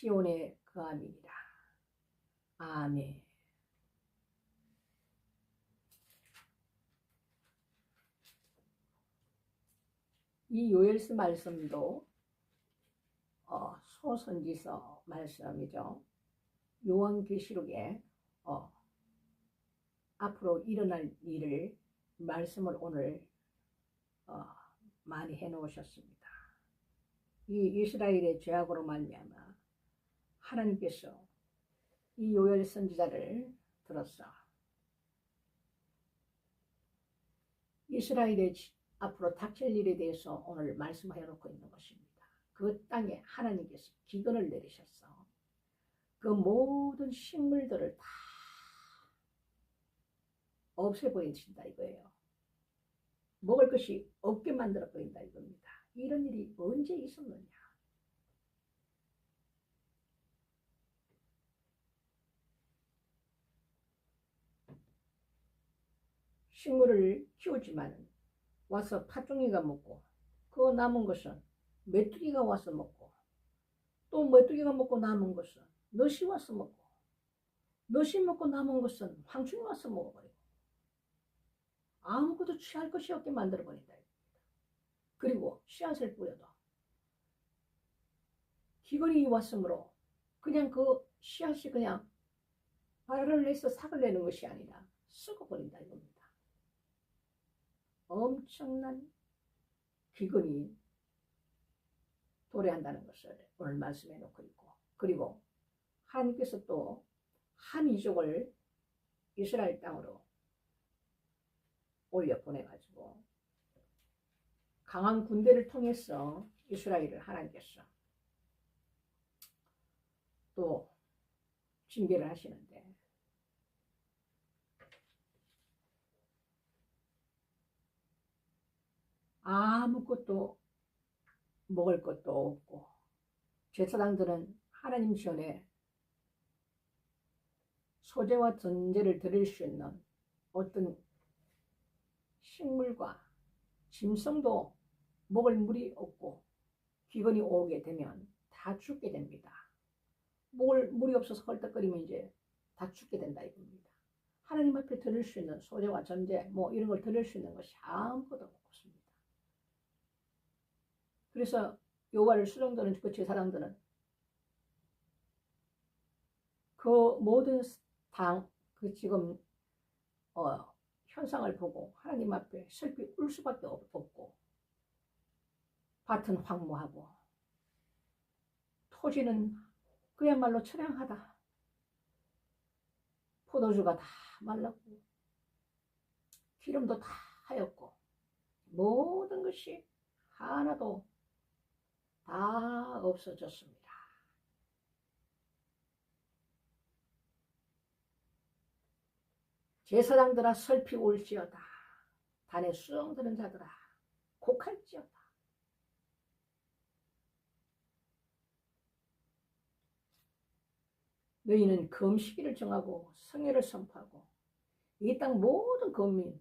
시온에 거함이니라. 아멘. 이 요엘서 말씀도 소선지서 말씀이죠. 요한계시록에 앞으로 일어날 일을 말씀을 오늘 많이 해놓으셨습니다. 이 이스라엘의 죄악으로 말미암아 하나님께서 이 요엘 선지자를 들어서 이스라엘의 앞으로 닥칠 일에 대해서 오늘 말씀해 놓고 있는 것입니다. 그 땅에 하나님께서 기근을 내리셨어. 그 모든 식물들을 다 없애버리신다 이거예요. 먹을 것이 없게 만들어버린다 이겁니다. 이런 일이 언제 있었느냐. 식물을 키우지만 와서 팥종이가 먹고 그 남은 것은 메뚜기가 와서 먹고 또 메뚜기가 먹고 남은 것은 넛이 와서 먹고 넛이 먹고 남은 것은 황충이 와서 먹어버리고 아무것도 취할 것이 없게 만들어버린다. 그리고 씨앗을 뿌려도 기근이 왔으므로 그냥 그 씨앗이 그냥 발을 내서 삭을 내는 것이 아니라 썩어버린다 이겁니다. 엄청난 기근이 도래한다는 것을 오늘 말씀해 놓고 있고, 그리고 하나님께서 또 한 이족을 이스라엘 땅으로 올려 보내가지고 강한 군대를 통해서 이스라엘을 하나님께서 또 징계를 하시는데, 아무것도 먹을 것도 없고 제사장들은 하나님 전에 소제와 전제를 드릴 수 있는 어떤 식물과 짐승도 먹을 물이 없고 기근이 오게 되면 다 죽게 됩니다. 먹을 물이 없어서 헐떡거리면 이제 다 죽게 된다 이겁니다. 하나님 앞에 드릴 수 있는 소제와 전제 뭐 이런 걸 드릴 수 있는 것이 아무것도 없습니다. 그래서 여호와를 수종드는 그 제사장들은 그 모든 그 지금 현상을 보고 하나님 앞에 슬피 울 수밖에 없고, 밭은 황무하고 토지는 그야말로 처량하다. 포도주가 다 말랐고 기름도 다 하였고 모든 것이 하나도 다 없어졌습니다. 제사장들아 슬피 울지어다. 단에 수종드는 자들아 곡할지어다. 너희는 금식일을 정하고 성회를 선포하고 이 땅 모든 거민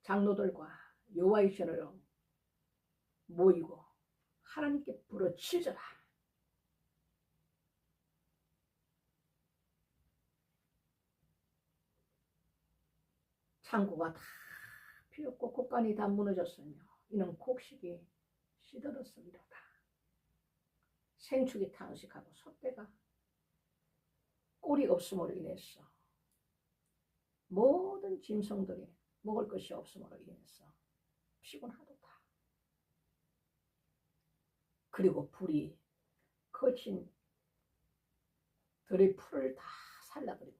장로들과 여호와의 전으로 모이고 하나님께 부르짖어라. 창고가 다 비었고 곡간이 다 무너졌으며 이는 곡식이 시들었음이로다. 생축이 탄식하고 소떼가 꼴이 없음으로 인해서 모든 짐승들이 먹을 것이 없음으로 인해서 피곤하도다. 그리고 불이 거친 들의 풀을 다 살라버리고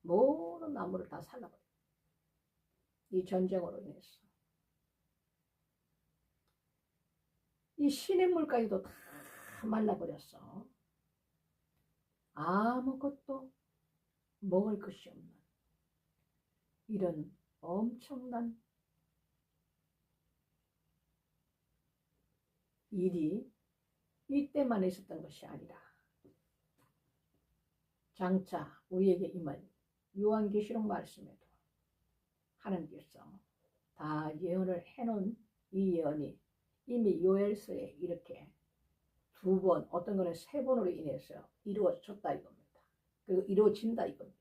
모든 나무를 다 살라버리고 이 전쟁으로 인해서 이 시냇물까지도 다 말라버렸어. 아무것도 먹을 것이 없는 이런 엄청난 일이 이때만 있었던 것이 아니라 장차 우리에게 임할 요한계시록 말씀에도 하나님께서 다 예언을 해놓은 이 예언이 이미 요엘서에 이렇게 2번, 어떤 거는 3번으로 인해서 이루어졌다 이겁니다. 그리고 이루어진다 이겁니다.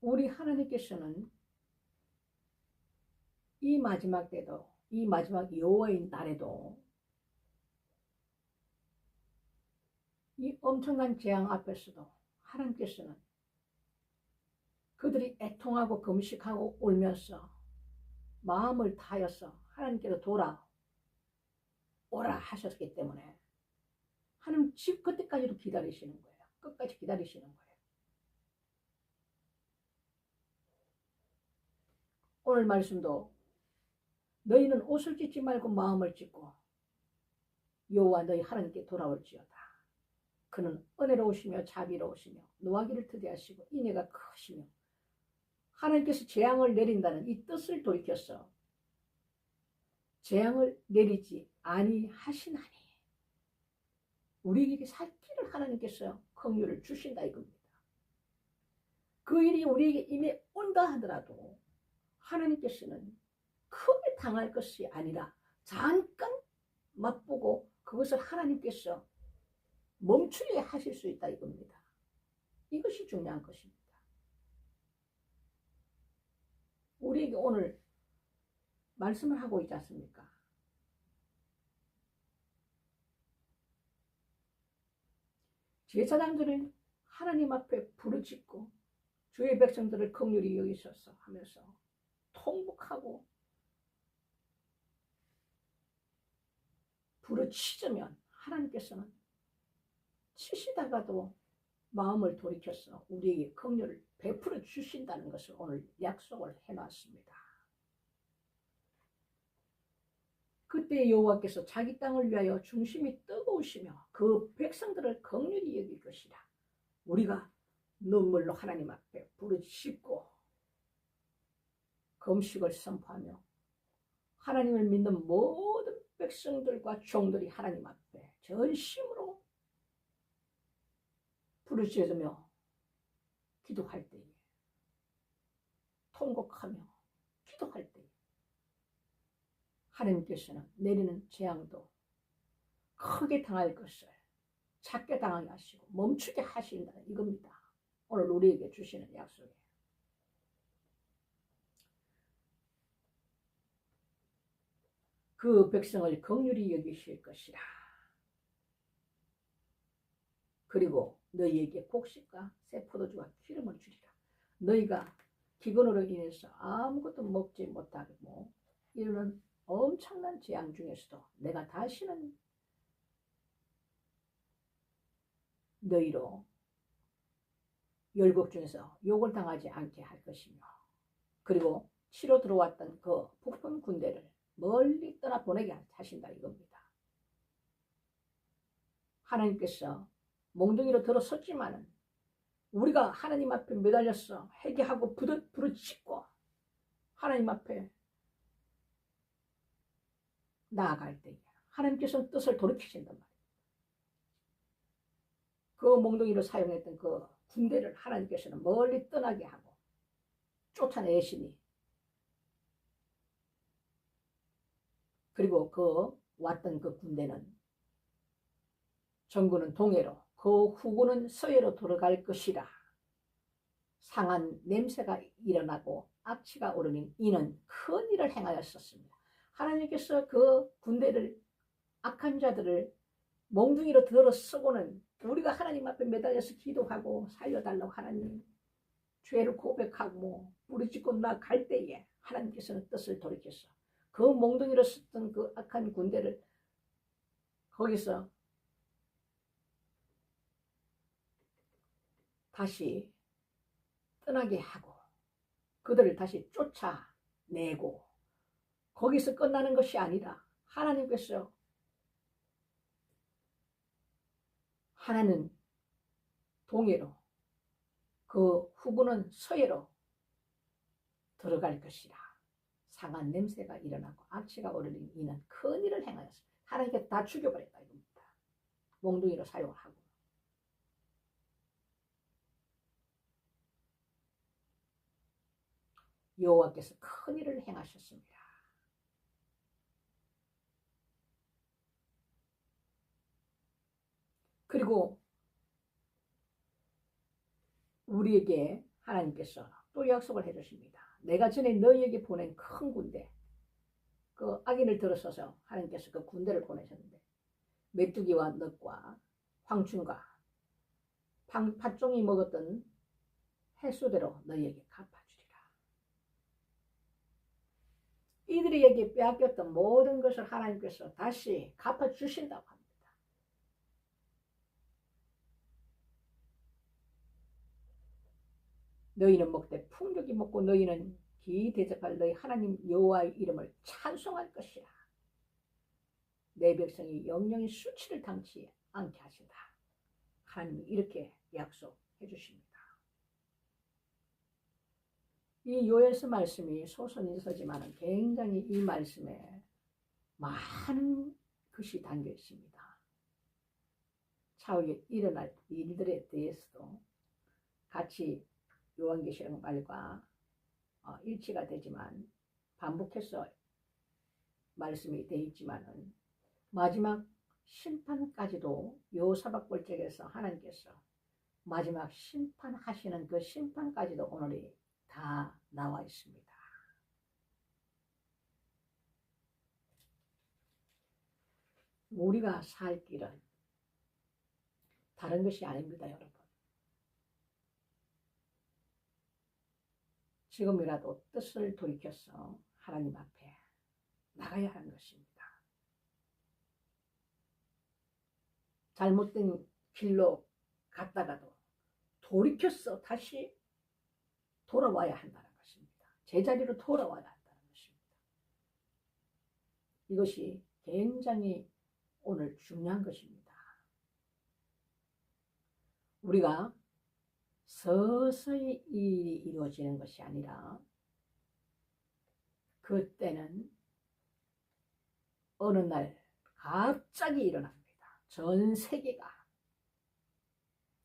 우리 하나님께서는 이 마지막 때도, 이 마지막 여호와의 날에도 이 엄청난 재앙 앞에서도 하나님께서는 그들이 애통하고 금식하고 울면서 마음을 다하여서 하나님께로 돌아오라 하셨기 때문에 하나님 집 그때까지도 기다리시는 거예요. 끝까지 기다리시는 거예요. 오늘 말씀도 너희는 옷을 찢지 말고 마음을 찢고 여호와 너희 하나님께 돌아올지어다. 그는 은혜로우시며 자비로우시며 노하기를 트대하시고 인애가 크시며 하나님께서 재앙을 내린다는 이 뜻을 돌이켜서 재앙을 내리지 아니하시나니 우리에게 살 길을 하나님께서 긍휼을 주신다 이겁니다. 그 일이 우리에게 임해 온다 하더라도 하나님께서는 크게 당할 것이 아니라 잠깐 맛보고 그것을 하나님께서 멈추게 하실 수 있다 이겁니다. 이것이 중요한 것입니다. 우리에게 오늘 말씀을 하고 있지 않습니까? 제사장들은 하나님 앞에 부르짖고 주의 백성들을 긍휼히 여기소서 하면서 통곡하고 부르짖으면 하나님께서는 치시다가도 마음을 돌이켜서 우리에게 긍휼을 베풀어 주신다는 것을 오늘 약속을 해놨습니다. 그때 여호와께서 자기 땅을 위하여 중심이 뜨거우시며 그 백성들을 긍휼히 여길 것이라. 우리가 눈물로 하나님 앞에 부르짖고 금식을 선포하며 하나님을 믿는 모든 백성들과 종들이 하나님 앞에 전심으로 부르짖으며 기도할 때에 통곡하며 기도할 때에 하나님께서는 내리는 재앙도 크게 당할 것을 작게 당하게 하시고 멈추게 하신다는 이겁니다. 오늘 우리에게 주시는 약속이에요. 그 백성을 긍휼히 여기실 것이라. 그리고 너희에게 곡식과 새 포도주와 기름을 주리라. 너희가 기근으로 인해서 아무것도 먹지 못하고 이런 엄청난 재앙 중에서도 내가 다시는 너희로 열국 중에서 욕을 당하지 않게 할 것이며 그리고 치러 들어왔던 그 북분 군대를 멀리 떠나보내게 하신다 이겁니다. 하나님께서 몽둥이로 들어섰지만은 우리가 하나님 앞에 매달려서 회개하고 부르짖고 하나님 앞에 나아갈 때에 하나님께서는 뜻을 돌이키신단 말이에요. 그 몽둥이로 사용했던 그 군대를 하나님께서는 멀리 떠나게 하고 쫓아내시니 그리고 그 왔던 그 군대는 정군은 동해로 그 후군은 서해로 돌아갈 것이라. 상한 냄새가 일어나고 악취가 오르니 이는 큰 일을 행하였었습니다. 하나님께서 그 군대를 악한 자들을 몽둥이로 들어서고는 우리가 하나님 앞에 매달려서 기도하고 살려달라고 하나님 죄를 고백하고 부르짖고 나갈 때에 하나님께서는 뜻을 돌이켜서 그 몽둥이로 썼던 그 악한 군대를 거기서 다시 떠나게 하고 그들을 다시 쫓아내고 거기서 끝나는 것이 아니라 하나님께서 하나는 동해로 그 후군은 서해로 들어갈 것이라. 상한 냄새가 일어나고 악취가 오르니 이는 큰 일을 행하였습니다. 하나님께서 다 죽여버렸다 이겁니다. 몽둥이로 사용하고 여호와께서 큰 일을 행하셨습니다. 그리고 우리에게 하나님께서 또 약속을 해주십니다. 내가 전에 너희에게 보낸 큰 군대, 그 악인을 들어서서 하나님께서 그 군대를 보내셨는데 메뚜기와 늑과 황충과 팥종이 먹었던 횟수대로 너희에게 갚아주리라. 이들에게 빼앗겼던 모든 것을 하나님께서 다시 갚아주신다고 합니다. 너희는 먹되 풍족히 먹고 너희는 기대접할 너희 하나님 여호와의 이름을 찬송할 것이라. 내 백성이 영영의 수치를 당치 않게 하신다. 하나님이 이렇게 약속해 주십니다. 이 요엘서 말씀이 소선인서지만 굉장히 이 말씀에 많은 것이 담겨 있습니다. 차후에 일어날 일들에 대해서도 같이 요한계시록 말과 일치가 되지만 반복해서 말씀이 되어 있지만은 마지막 심판까지도 여호사밧골책에서 하나님께서 마지막 심판하시는 그 심판까지도 오늘이 다 나와 있습니다. 우리가 살 길은 다른 것이 아닙니다, 여러분. 지금이라도 뜻을 돌이켜서 하나님 앞에 나가야 하는 것입니다. 잘못된 길로 갔다가도 돌이켜서 다시 돌아와야 한다는 것입니다. 제자리로 돌아와야 한다는 것입니다. 이것이 굉장히 오늘 중요한 것입니다. 우리가 서서히 일이 이루어지는 것이 아니라 그때는 어느 날 갑자기 일어납니다. 전 세계가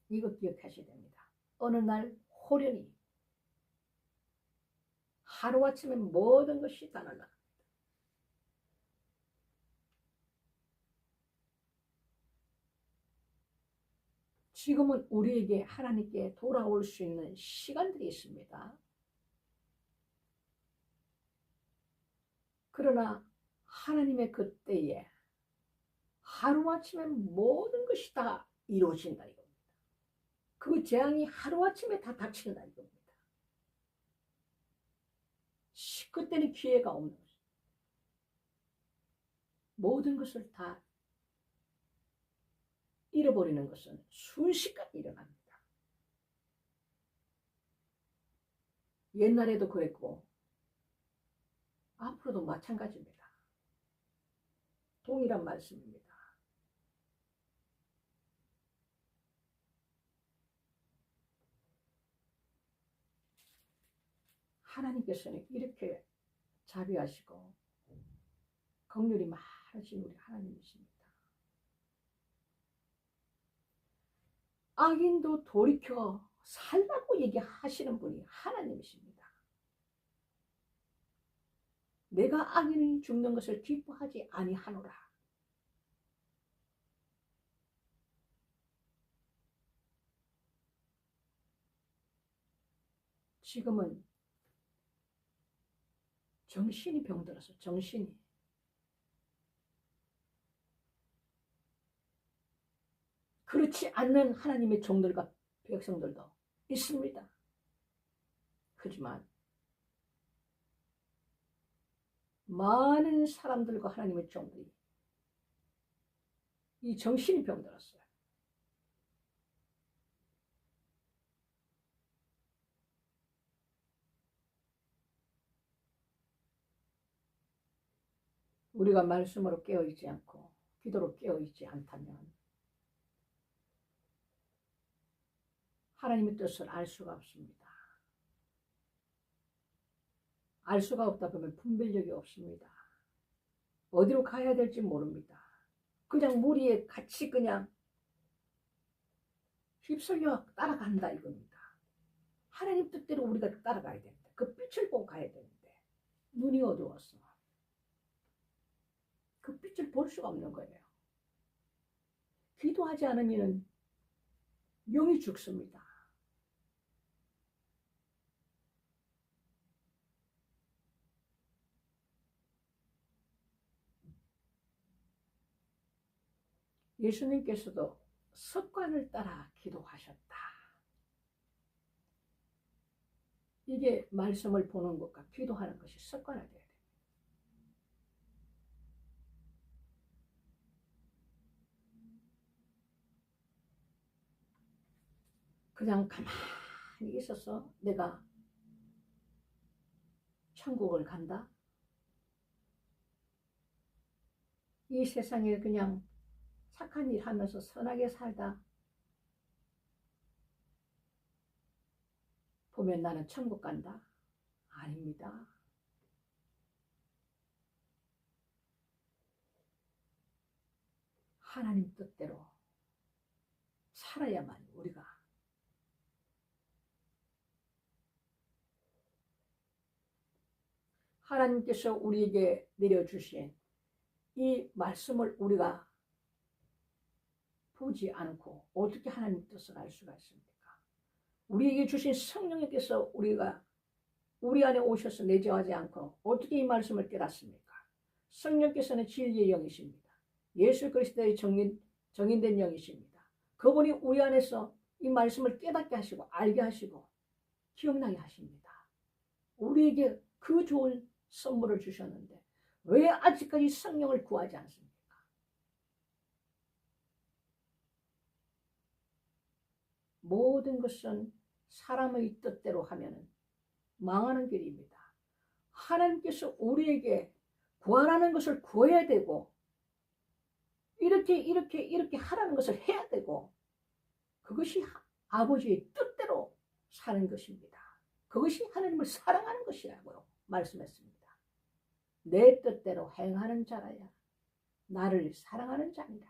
이거 기억하셔야 됩니다. 어느 날 호련히 하루아침에 모든 것이 다 날아갑니다. 지금은 우리에게 하나님께 돌아올 수 있는 시간들이 있습니다. 그러나 하나님의 그때에 하루아침에 모든 것이 다 이루어진다 이겁니다. 그 재앙이 하루아침에 다 닥친다 이겁니다. 그때는 기회가 없는 것입니다. 모든 것을 다 잃어버리는 것은 순식간에 일어납니다. 옛날에도 그랬고 앞으로도 마찬가지입니다. 동일한 말씀입니다. 하나님께서는 이렇게 자비하시고 긍휼이 많으신 우리 하나님이십니다. 악인도 돌이켜 살라고 얘기하시는 분이 하나님이십니다. 내가 악인이 죽는 것을 기뻐하지 아니하노라. 지금은 정신이 병들어서 정신이 그렇지 않는 하나님의 종들과 백성들도 있습니다. 하지만 많은 사람들과 하나님의 종들이 이 정신이 병들었어요. 우리가 말씀으로 깨어있지 않고 기도로 깨어있지 않다면 하나님의 뜻을 알 수가 없습니다. 알 수가 없다 보면 분별력이 없습니다. 어디로 가야 될지 모릅니다. 그냥 무리에 같이 그냥 휩쓸려 따라간다 이겁니다. 하나님 뜻대로 우리가 따라가야 됩니다. 그 빛을 보고 가야 되는데 눈이 어두웠어. 그 빛을 볼 수가 없는 거예요. 기도하지 않으면 영이 죽습니다. 예수님께서도 습관을 따라 기도하셨다. 이게 말씀을 보는 것과 기도하는 것이 습관화되어야 됩니다. 그냥 가만히 있어서 내가 천국을 간다? 이 세상에 그냥 착한 일 하면서 선하게 살다 보면 나는 천국 간다? 아닙니다. 하나님 뜻대로 살아야만 우리가 하나님께서 우리에게 내려주신 이 말씀을 우리가 보지 않고 어떻게 하나님 뜻을 알 수가 있습니까? 우리에게 주신 성령님께서 우리 안에 오셔서 내재하지 않고 어떻게 이 말씀을 깨닫습니까? 성령께서는 진리의 영이십니다. 예수 그리스도의 정인된 영이십니다. 그분이 우리 안에서 이 말씀을 깨닫게 하시고 알게 하시고 기억나게 하십니다. 우리에게 그 좋은 선물을 주셨는데 왜 아직까지 성령을 구하지 않습니까? 모든 것은 사람의 뜻대로 하면 망하는 길입니다. 하나님께서 우리에게 구하라는 것을 구해야 되고 이렇게 하라는 것을 해야 되고 그것이 아버지의 뜻대로 사는 것입니다. 그것이 하나님을 사랑하는 것이라고 말씀했습니다. 내 뜻대로 행하는 자라야 나를 사랑하는 자니라.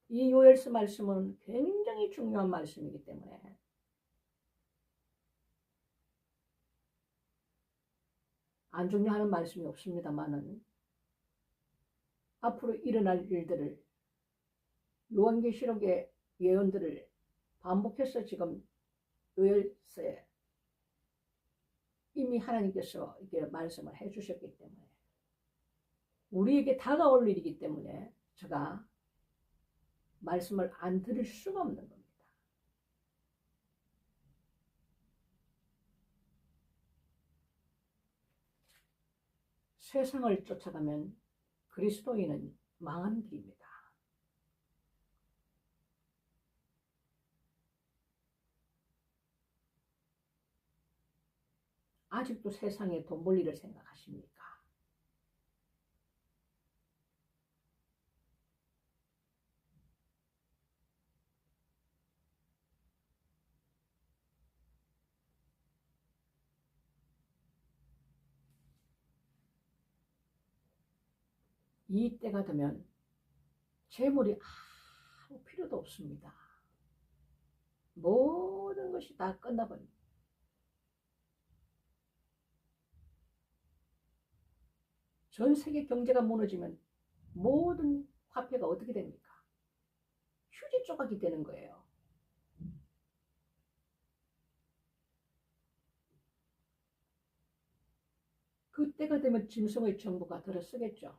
이 요엘서 말씀은 굉장히 중요한 말씀이기 때문에 안 중요한 말씀이 없습니다만은 앞으로 일어날 일들을 요한계시록의 예언들을 반복해서 지금 요엘서에 이미 하나님께서 이렇게 말씀을 해주셨기 때문에 우리에게 다가올 일이기 때문에 제가 말씀을 안 들을 수가 없는 겁니다. 세상을 쫓아가면 그리스도인은 망하는 길입니다. 아직도 세상에 돈 벌 일을 생각하십니까? 이 때가 되면 재물이 아무 필요도 없습니다. 모든 것이 다 끝나버립니다. 전 세계 경제가 무너지면 모든 화폐가 어떻게 됩니까? 휴지 조각이 되는 거예요. 그때가 되면 짐승의 정부가 들어서겠죠.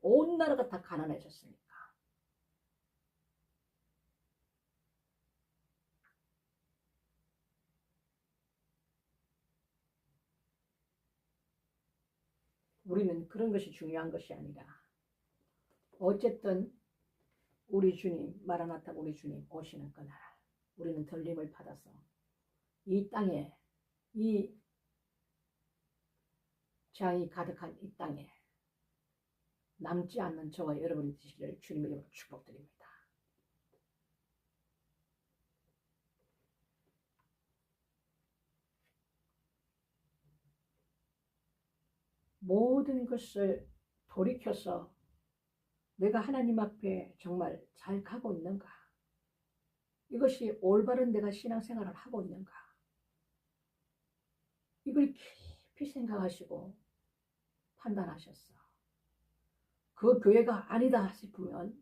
온 나라가 다 가난해졌으니까. 우리는 그런 것이 중요한 것이 아니라 어쨌든 우리 주님, 마라나타 우리 주님 오시는 그날 우리는 들림을 받아서 이 땅에 이 재앙이 가득한 이 땅에 남지 않는 저와 여러분이 되시기를 주님의 이름으로 축복드립니다. 모든 것을 돌이켜서 내가 하나님 앞에 정말 잘 가고 있는가? 이것이 올바른 내가 신앙생활을 하고 있는가? 이걸 깊이 생각하시고 판단하셨어. 그 교회가 아니다 싶으면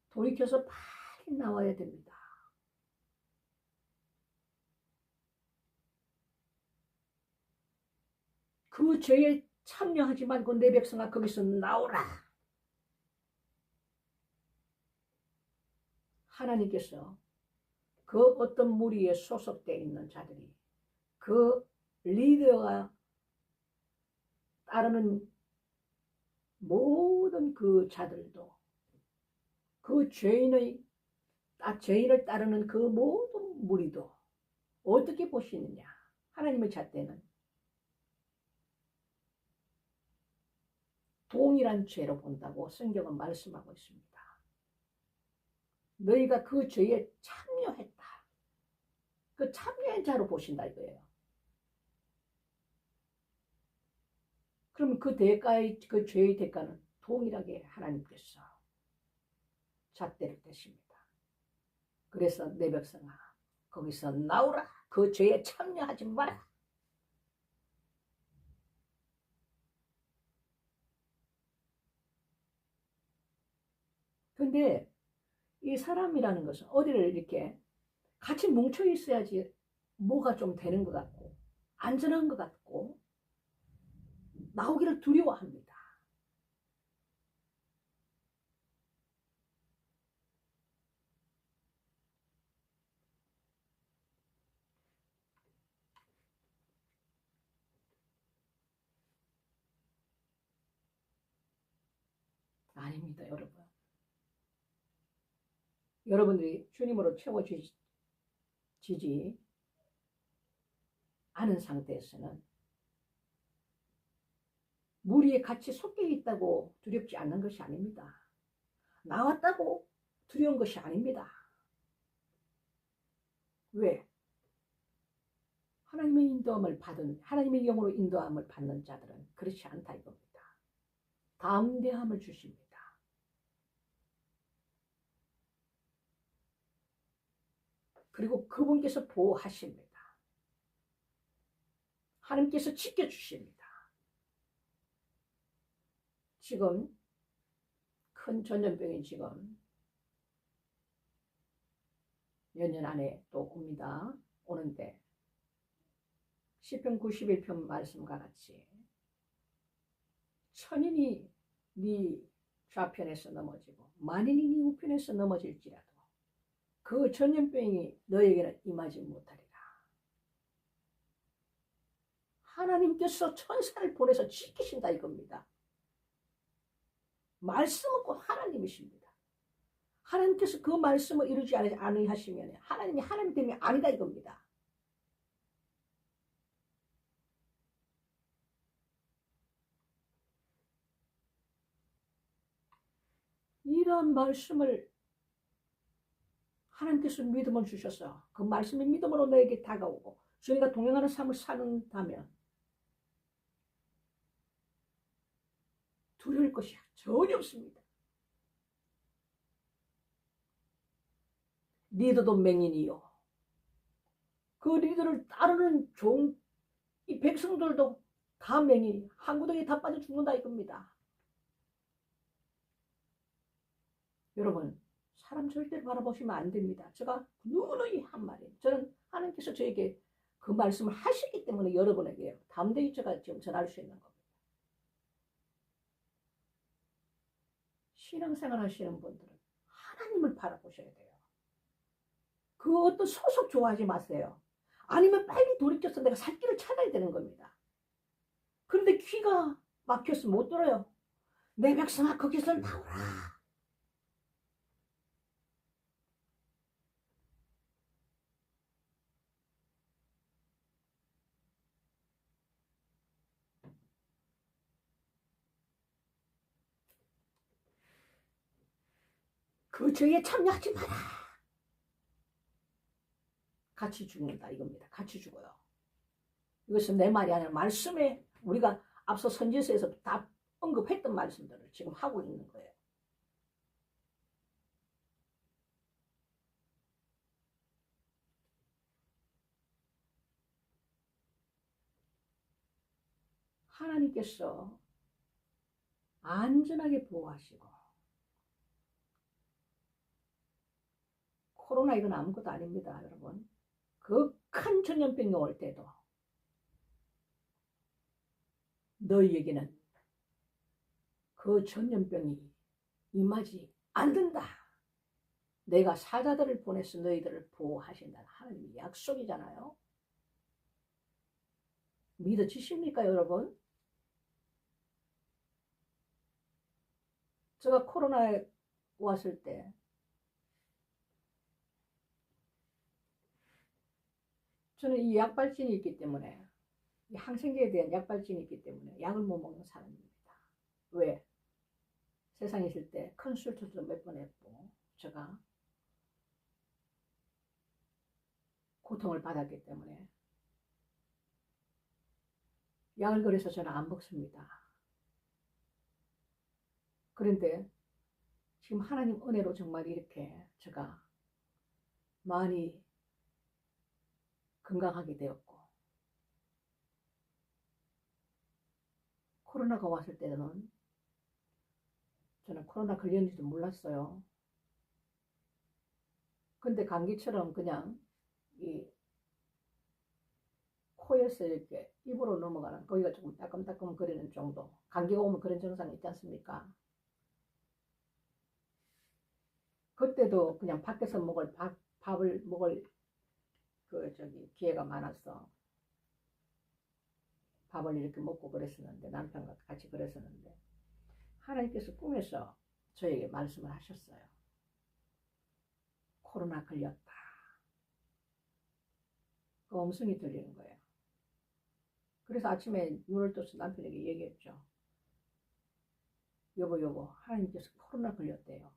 돌이켜서 빨리 나와야 됩니다. 그 죄에 참여하지 말고 내 백성아 거기서 나오라. 하나님께서 그 어떤 무리에 소속되어 있는 자들이 그 리더가 따르는 모든 그 자들도 그 죄인을 따르는 그 모든 무리도 어떻게 보시느냐. 하나님의 잣대는 동일한 죄로 본다고 성경은 말씀하고 있습니다. 너희가 그 죄에 참여했다. 그 참여한 자로 보신다 이거예요. 그러면 그 죄의 대가는 동일하게 하나님께서 잣대를 대십니다. 그래서 내 백성아, 거기서 나오라. 그 죄에 참여하지 마라. 근데 이 사람이라는 것은 어디를 이렇게 같이 뭉쳐 있어야지 뭐가 좀 되는 것 같고 안전한 것 같고 나오기를 두려워합니다. 아닙니다, 여러분. 여러분들이 주님으로 채워지지 않은 상태에서는 무리에 같이 섞여 있다고 두렵지 않는 것이 아닙니다. 나왔다고 두려운 것이 아닙니다. 왜? 하나님의 영으로 인도함을 받는 자들은 그렇지 않다 이겁니다. 담대함을 주십니다. 그리고 그분께서 보호하십니다. 하나님께서 지켜주십니다. 지금 큰 전염병이 지금 몇 년 안에 또 옵니다. 오는데 시편 91편 말씀과 같이 천인이 네 좌편에서 넘어지고 만인이 네 우편에서 넘어질지라도 그 전염병이 너에게는 임하지 못하리라. 하나님께서 천사를 보내서 지키신다 이겁니다. 말씀은 곧 하나님이십니다. 하나님께서 그 말씀을 이루지 않으시면 하나님이 하나님 때문에 아니다 이겁니다. 이러한 말씀을 하나님께서 믿음을 주셔서 그 말씀이 믿음으로 너에게 다가오고 저희가 동행하는 삶을 산다면 두려울 것이 전혀 없습니다. 리더도 맹인이요. 그 리더를 따르는 이 백성들도 다 맹인이 한 구덩이에 다 빠져 죽는다 이겁니다. 여러분 사람 절대로 바라보시면 안 됩니다. 제가 누누이 한 말이에요. 저는 하나님께서 저에게 그 말씀을 하시기 때문에 여러분에게 담대히 제가 지금 전할 수 있는 겁니다. 신앙생활 하시는 분들은 하나님을 바라보셔야 돼요. 그 어떤 소속 좋아하지 마세요. 아니면 빨리 돌이켜서 내가 살 길을 찾아야 되는 겁니다. 그런데 귀가 막혀서 못 들어요. 내 백성아 거기서 나오라. 그 죄에 참여하지 마라. 같이 죽는다 이겁니다. 같이 죽어요. 이것은 내 말이 아니라 말씀에 우리가 앞서 선지서에서 다 언급했던 말씀들을 지금 하고 있는 거예요. 하나님께서 안전하게 보호하시고, 코로나 이건 아무것도 아닙니다, 여러분. 극한 전염병이 올 때도 너희에게는 그 전염병이 임하지 않는다. 내가 사자들을 보내서 너희들을 보호하신다는 하나님의 약속이잖아요. 믿어지십니까, 여러분? 제가 코로나에 왔을 때 저는 이 약발진이 있기 때문에, 이 항생제에 대한 약발진이 있기 때문에 약을 못 먹는 사람입니다. 왜? 세상에 있을 때 컨설턴트도 몇 번 했고 제가 고통을 받았기 때문에 약을 그래서 저는 안 먹습니다. 그런데 지금 하나님 은혜로 정말 이렇게 제가 많이 건강하게 되었고, 코로나가 왔을 때는 저는 코로나 걸렸는지도 몰랐어요. 근데 감기처럼 그냥 이 코에서 이렇게 입으로 넘어가는, 거기가 조금 따끔따끔 거리는 정도. 감기가 오면 그런 증상이 있지 않습니까? 그때도 그냥 밖에서 먹을 밥을 먹을 기회가 많아서 밥을 이렇게 먹고 그랬었는데, 남편과 같이 그랬었는데, 하나님께서 꿈에서 저에게 말씀을 하셨어요. 코로나 걸렸다. 그 음성이 들리는 거예요. 그래서 아침에 눈을 떠서 남편에게 얘기했죠. 여보, 하나님께서 코로나 걸렸대요.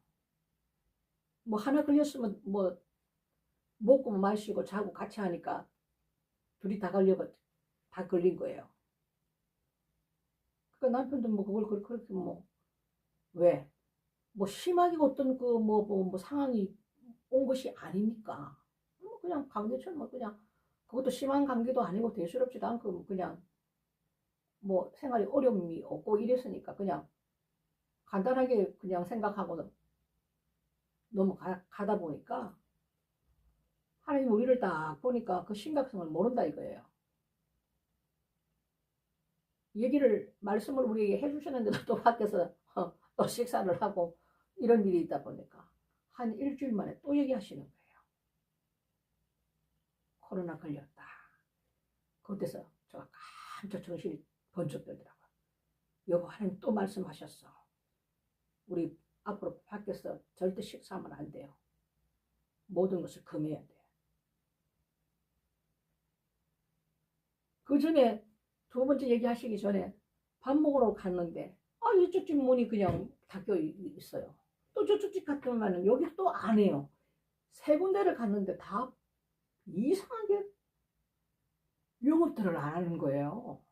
뭐 하나 걸렸으면 뭐 먹고 마시고 자고 같이 하니까 둘이 다 걸린 거예요. 그러니까 남편도 뭐 그걸 그렇게 뭐 왜? 뭐 심하게 어떤 뭐 상황이 온 것이 아니니까. 뭐 그냥 감기처럼 뭐 그냥 그것도 심한 감기도 아니고 대수롭지도 않고 그냥 뭐 생활에 어려움이 없고 이랬으니까 그냥 간단하게 그냥 생각하고 넘어가다 보니까 하나님 우리를 딱 보니까 그 심각성을 모른다 이거예요. 말씀을 우리에게 해주셨는데도 또 밖에서 또 식사를 하고 이런 일이 있다 보니까 한 일주일 만에 또 얘기하시는 거예요. 코로나 걸렸다. 그때서 제가 깜짝 정신이 번쩍 들더라고요. 여보, 하나님 또 말씀하셨어. 우리 앞으로 밖에서 절대 식사하면 안 돼요. 모든 것을 금해야 돼. 그 전에 두 번째 얘기하시기 전에 밥 먹으러 갔는데 이쪽 집 문이 그냥 닫혀 있어요. 또 저쪽 집 갔더니만 여기 또 안 해요. 세 군데를 갔는데 다 이상하게 영업들을 안 하는 거예요.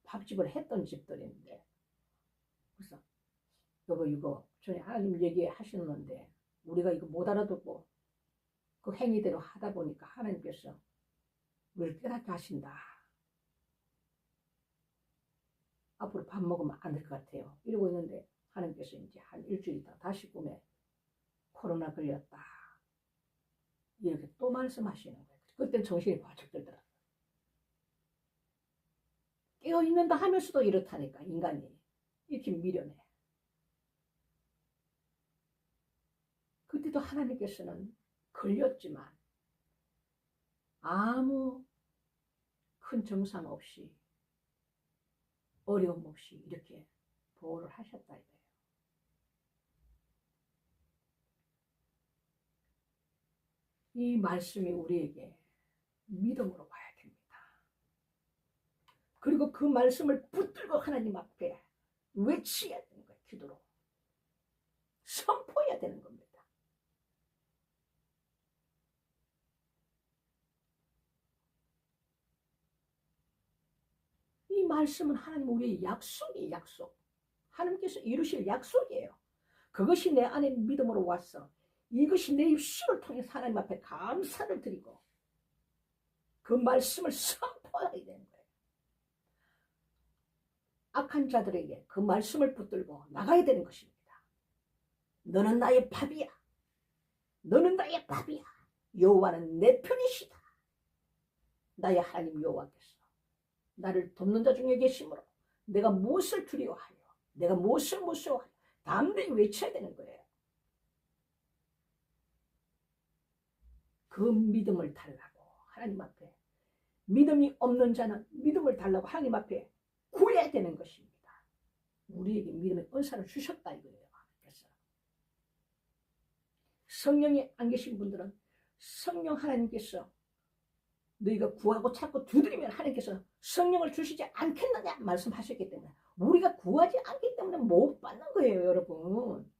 밥집을 했던 집들인데. 그래서 여보 이거 전에 하나님 얘기하셨는데 우리가 이거 못 알아듣고 그 행위대로 하다 보니까 하나님께서 우리를 깨닫게 하신다. 앞으로 밥 먹으면 안 될 것 같아요. 이러고 있는데 하나님께서 이제 한 일주일 있다 다시 꿈에 코로나 걸렸다. 이렇게 또 말씀하시는 거예요. 그때 정신이 바짝 들더라고요. 깨어있는다 하면서도 이렇다니까 인간이 이렇게 미련해. 그때도 하나님께서는 걸렸지만 아무 큰 증상 없이 어려움 없이 이렇게 보호를 하셨다 이거예요. 이 말씀이 우리에게 믿음으로 봐야 됩니다. 그리고 그 말씀을 붙들고 하나님 앞에 외치어야 되는 거예요. 기도로 선포해야 되는 겁니다. 이 말씀은 하나님 우리의 약속이에요. 약속. 하나님께서 이루실 약속이에요. 그것이 내 안에 믿음으로 왔어. 이것이 내 입술을 통해 하나님 앞에 감사를 드리고 그 말씀을 선포해야 되는 거예요. 악한 자들에게 그 말씀을 붙들고 나가야 되는 것입니다. 너는 나의 밥이야. 너는 나의 밥이야. 여호와는 내 편이시다. 나의 하나님 여호와께서 나를 돕는 자 중에 계시므로 내가 무엇을 두려워하여 내가 무엇을 무서워하여 담대히 외쳐야 되는 거예요. 그 믿음을 달라고 하나님 앞에, 믿음이 없는 자는 믿음을 달라고 하나님 앞에 구해야 되는 것입니다. 우리에게 믿음의 은사를 주셨다 이거예요. 그래서 성령이 안 계신 분들은 성령 하나님께서 너희가 구하고 찾고 두드리면 하나님께서 성령을 주시지 않겠느냐 말씀하셨기 때문에 우리가 구하지 않기 때문에 못 받는 거예요, 여러분.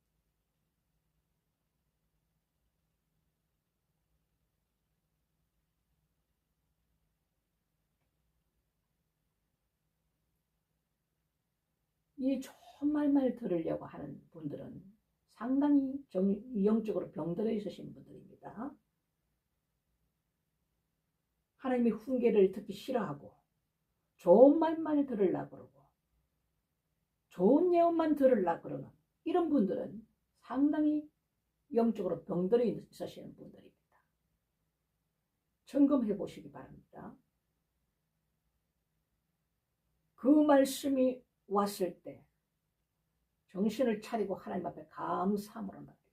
이 좋은 말만 들으려고 하는 분들은 상당히 영적으로 병들어 있으신 분들입니다. 하나님의 훈계를 듣기 싫어하고 좋은 말만 들으려고 그러고 좋은 예언만 들으려고 그러는 이런 분들은 상당히 영적으로 병들어 있으시는 분들입니다. 점검해 보시기 바랍니다. 그 말씀이 왔을 때 정신을 차리고 하나님 앞에 감사함으로 나갑니다.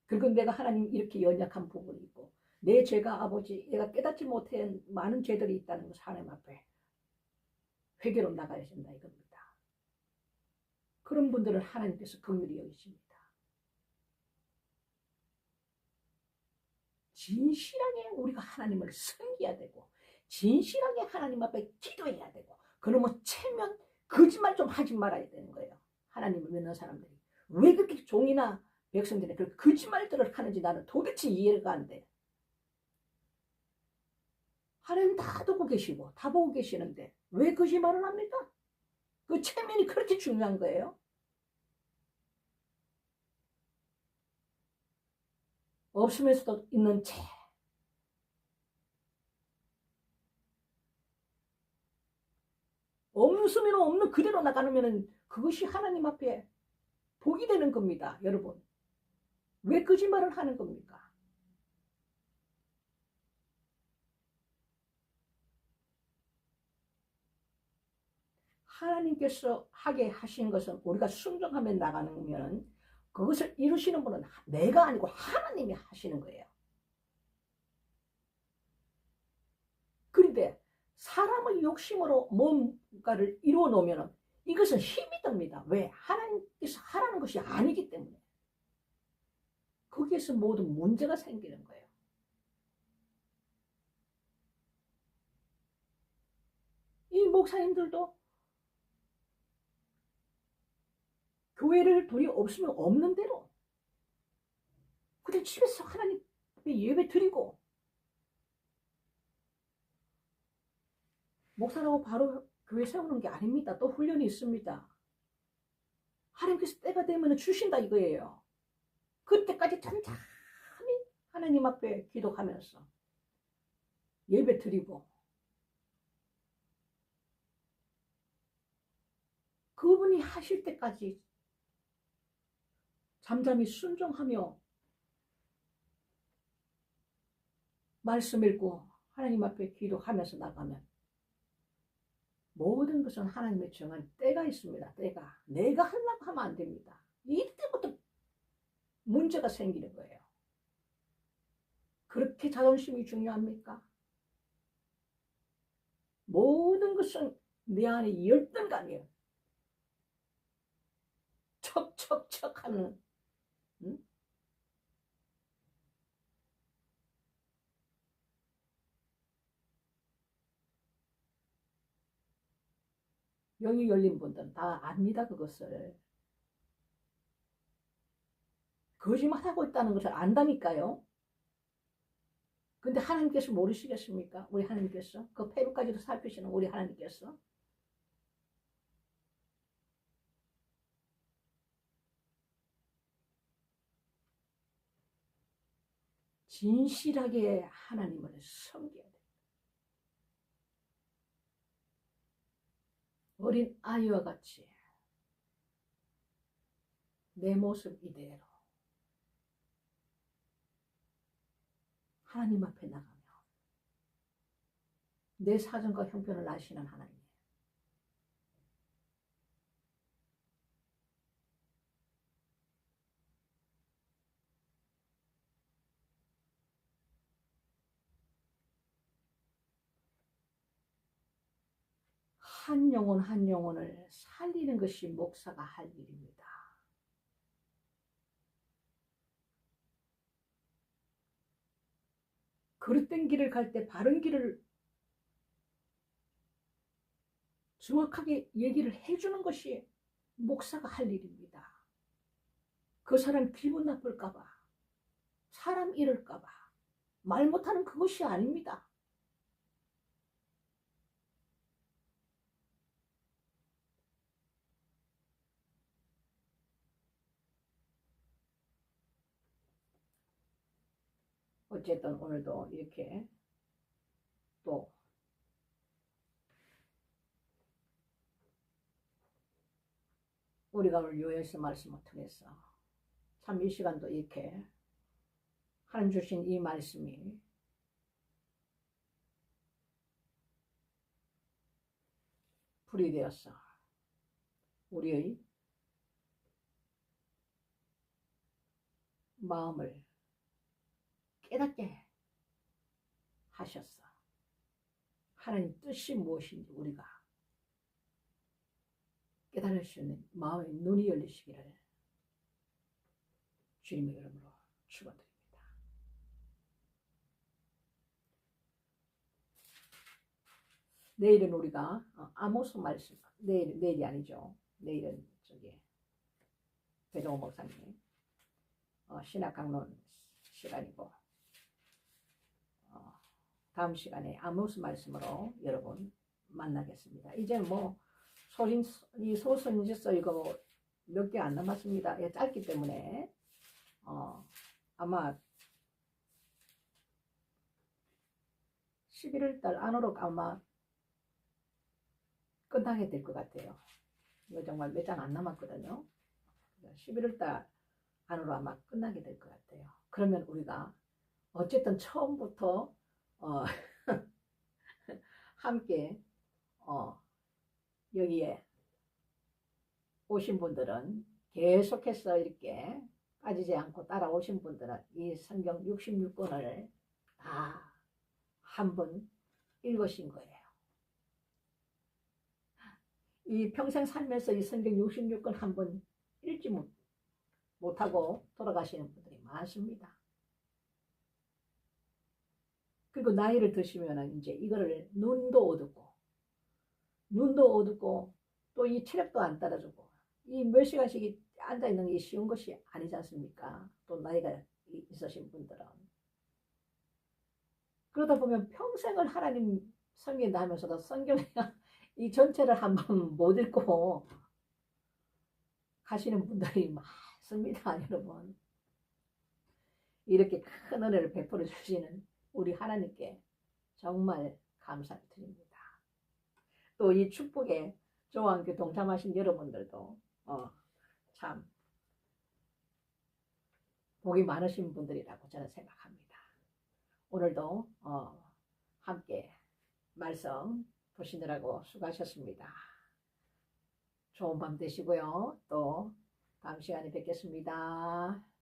그리고 내가 하나님 이렇게 연약한 부분이 있고 내 죄가 아버지 내가 깨닫지 못한 많은 죄들이 있다는 것을 하나님 앞에 회개로 나가야 된다 이겁니다. 그런 분들은 하나님께서 긍휼히 여기십니다. 진실하게 우리가 하나님을 섬겨야 되고 진실하게 하나님 앞에 기도해야 되고 그러면 체면 거짓말 좀 하지 말아야 되는 거예요. 하나님을 믿는 사람들이 왜 그렇게 종이나 백성들이 그렇게 거짓말들을 하는지 나는 도대체 이해가 안 돼. 하나님 다 듣고 계시고 다 보고 계시는데 왜 거짓말을 합니까? 그 체면이 그렇게 중요한 거예요. 없으면서도 있는 채. 없으면 없는 그대로 나가면 그것이 하나님 앞에 복이 되는 겁니다. 여러분. 왜 거짓말을 하는 겁니까? 하나님께서 하게 하신 것은 우리가 순종하며 나가는 거면 그것을 이루시는 분은 내가 아니고 하나님이 하시는 거예요. 그런데 사람의 욕심으로 뭔가를 이루어 놓으면 이것은 힘이 듭니다. 왜? 하나님께서 하라는 것이 아니기 때문에. 거기에서 모든 문제가 생기는 거예요. 이 목사님들도 교회를 돈이 없으면 없는 대로 그냥 집에서 하나님 예배 드리고 목사라고 바로 교회 세우는 게 아닙니다. 또 훈련이 있습니다. 하나님께서 때가 되면 주신다 이거예요. 그때까지 천천히 하나님 앞에 기도하면서 예배 드리고 그분이 하실 때까지 잠잠히 순종하며 말씀 읽고 하나님 앞에 기도하면서 나가면 모든 것은 하나님의 정한 때가 있습니다. 때가. 내가 하려고 하면 안 됩니다. 이때부터 문제가 생기는 거예요. 그렇게 자존심이 중요합니까? 모든 것은 내 안에 열등감이에요. 척척척 하는 응? 영이 열린 분들은 다 압니다. 그것을. 거짓말하고 있다는 것을 안다니까요. 근데 하나님께서 모르시겠습니까? 우리 하나님께서. 그 폐부까지도 살피시는 우리 하나님께서. 진실하게 하나님을 섬겨야 돼. 어린 아이와 같이 내 모습 이대로 하나님 앞에 나가며 내 사정과 형편을 아시는 하나님, 한 영혼 한 영혼을 살리는 것이 목사가 할 일입니다. 그릇된 길을 갈 때 바른 길을 정확하게 얘기를 해주는 것이 목사가 할 일입니다. 그 사람 기분 나쁠까봐, 사람 잃을까봐 말 못하는 그것이 아닙니다. 어쨌든 오늘도 이렇게 또 우리가 오늘 요엘서 말씀을 통해서 참 이 시간도 이렇게 하나님 주신 이 말씀이 불이 되어서 우리의 마음을 깨닫게 하셨어. 하나님 뜻이 무엇인지 우리가 깨달을 수 있는 마음의 눈이 열리시기를 주님의 이름으로 축원드립니다. 내일은 우리가 아모스 말씀, 내일이 아니죠. 내일은 배종호 목사님 신학 강론 시간이고, 다음 시간에 아모스 말씀으로 여러분 만나겠습니다. 이제 뭐 이 소선지서 이거 몇 개 안 남았습니다. 예, 짧기 때문에 아마 11월 달 안으로 아마 끝나게 될 것 같아요. 이거 정말 몇 장 안 남았거든요. 11월 달 안으로 아마 끝나게 될 것 같아요. 그러면 우리가 어쨌든 처음부터 함께 여기에 오신 분들은 계속해서 이렇게 빠지지 않고 따라오신 분들은 이 성경 66권을 다 한 번 읽으신 거예요. 이 평생 살면서 이 성경 66권 한 번 읽지 못하고 돌아가시는 분들이 많습니다. 그리고 나이를 드시면 이제 이거를 눈도 어둡고 또 이 체력도 안 따라주고 이 몇 시간씩 앉아있는 게 쉬운 것이 아니지 않습니까? 또 나이가 있으신 분들은. 그러다 보면 평생을 하나님 섬긴다 하면서도 성경 이 전체를 한번 못 읽고 가시는 분들이 많습니다, 여러분. 이렇게 큰 은혜를 베풀어 주시는 우리 하나님께 정말 감사를 드립니다. 또 이 축복에 저와 함께 동참하신 여러분들도 참 복이 많으신 분들이라고 저는 생각합니다. 오늘도 함께 말씀 보시느라고 수고하셨습니다. 좋은 밤 되시고요. 또 다음 시간에 뵙겠습니다.